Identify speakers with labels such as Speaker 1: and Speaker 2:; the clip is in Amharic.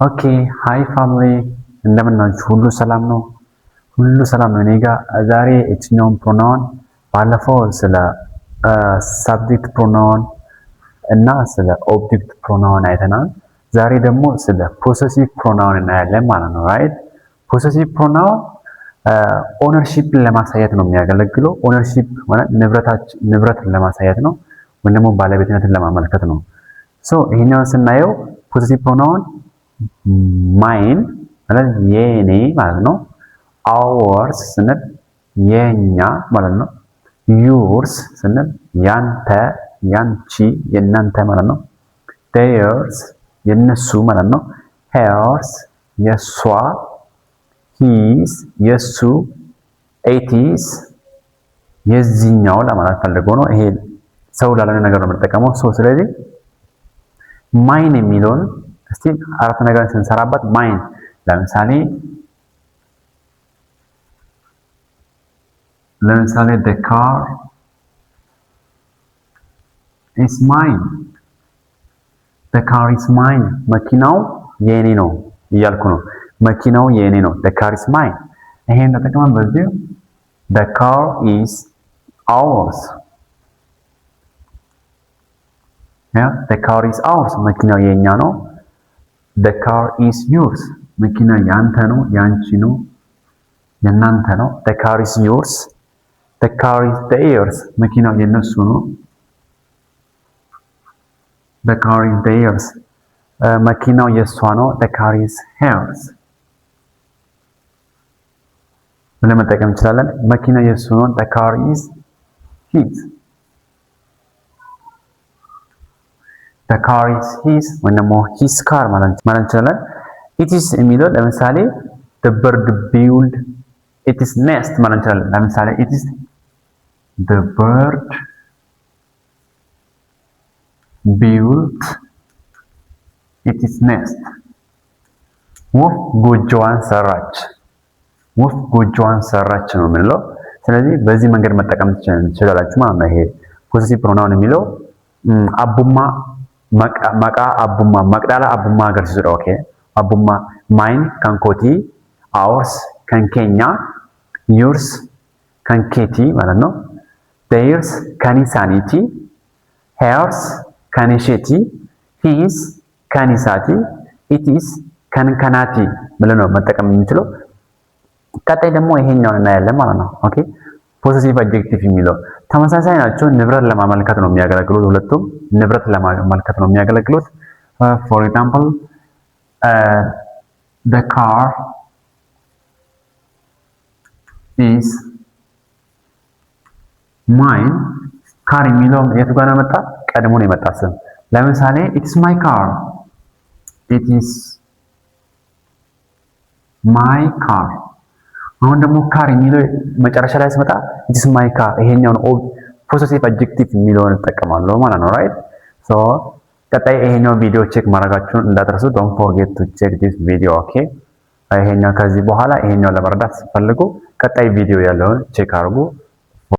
Speaker 1: ኦኬ ሃይ ፋሚሊ እንደምን ናችሁ? ሁሉ ሰላም ነው? ሁሉ ሰላም ነው እኔ ጋር። ዛሬ የትኛውን ፕሮናውን ባለፈው ስለ ሳብጀክት ፕሮናውን እና ስለ ኦብጀክት ፕሮናውን አይተናል። ዛሬ ደግሞ ስለ ፖሰሲቭ ፕሮናውን እናያለን ማለት ነው። ራይት ፖሰሲቭ ፕሮናውን ኦነርሺፕን ለማሳየት ነው የሚያገለግለው። ኦነርሺፕ ማለት ንብረትን ለማሳየት ነው ወይም ደግሞ ባለቤትነትን ለማመልከት ነው። ሶ ይሄኛውን ስናየው ፖሰሲቭ ፕሮናውን ማይን ማለት የኔ ማለት ነው። አወርስ ስንል የኛ ማለት ነው። ዩርስ ስንል ያንተ፣ ያንቺ፣ የናንተ ማለት ነው። ዴርስ የነሱ ማለት ነው። ሄርስ የሷ፣ ሂስ የሱ፣ ኤቲስ የዚህኛው ለማለት ፈልገው ነው። ይሄ ሰው ላልሆነ ነገር ነው የምንጠቀመው። ስለዚህ ማይን የሚለውን እስቲ አራት ነገር ስንሰራበት ማይን ለምሳሌ the car is mine the car is mine መኪናው የኔ ነው እያልኩ ነው። መኪናው የኔ ነው the car is mine። ይሄን ተጠቅመን በዚህ the car is ours the car is ours መኪናው የኛ ነው። the car is yours መኪና ያንተ ነው፣ ያንቺ ነው፣ የናንተ ነው። the car is yours the car is theirs መኪናው የነሱ ነው። the car is theirs መኪናው የሷ ነው። the car is hers ብለን መጠቀም እንችላለን። መኪናው የሱ ነው። the car is his the car is his ወይም ደግሞ his car ማለት እንችላለን። it is የሚለው ለምሳሌ the bird build its nest ማለት እንችላለን። ለምሳሌ it is the bird built its nest ወፍ ጎጆዋን ሰራች። ወፍ ጎጆዋን ሰራች ነው የምንለው። ስለዚህ በዚህ መንገድ መጠቀም ትችላላችሁ ማለት ነው። ይሄ ፖሰሲቭ ፕሮናውን የሚለው አቡማ መቃ አቡማ መቅዳላ አቡማ አገርሲሱ ኦኬ አቡማ ማይን ከንኮቲ አውርስ ከንኬኛ ዩርስ ከንኬቲ ማለት ነው። ዴርስ ከኒሳኒቲ ሄርስ ከኒሼቲ ሂስ ከኒሳቲ ኢቲስ ከንከናቲ ብለን ነው መጠቀም የምንችለው። ቀጣይ ደግሞ ይሄኛውን እናያለን ማለት ነው። ኦኬ ፖሰሲቭ አድጀክቲቭ የሚለው ተመሳሳይ ናቸው። ንብረት ለማመልከት ነው የሚያገለግሉት። ሁለቱም ንብረት ለማመልከት ነው የሚያገለግሉት። ፎር ኤግዛምፕል the car is mine ካር የሚለው የቱ ጋር ነው መጣ? ቀድሞ ነው የመጣ ስም። ለምሳሌ it is my car it is my car። አሁን ደግሞ ካር የሚለው መጨረሻ ላይ ሲመጣ it is my car ይሄኛውን ፖሰሲቭ አድጀክቲቭ የሚለውን እጠቀማለሁ ማለት ነው። ራይት ሶ ቀጣይ ይሄኛው ቪዲዮ ቼክ ማድረጋችሁን እንዳትረሱ። don't forget to check this video ኦኬ። ይሄኛው ከዚህ በኋላ ይሄኛው ለመረዳት ስትፈልጉ ቀጣይ ቪዲዮ ያለውን ቼክ አድርጉ።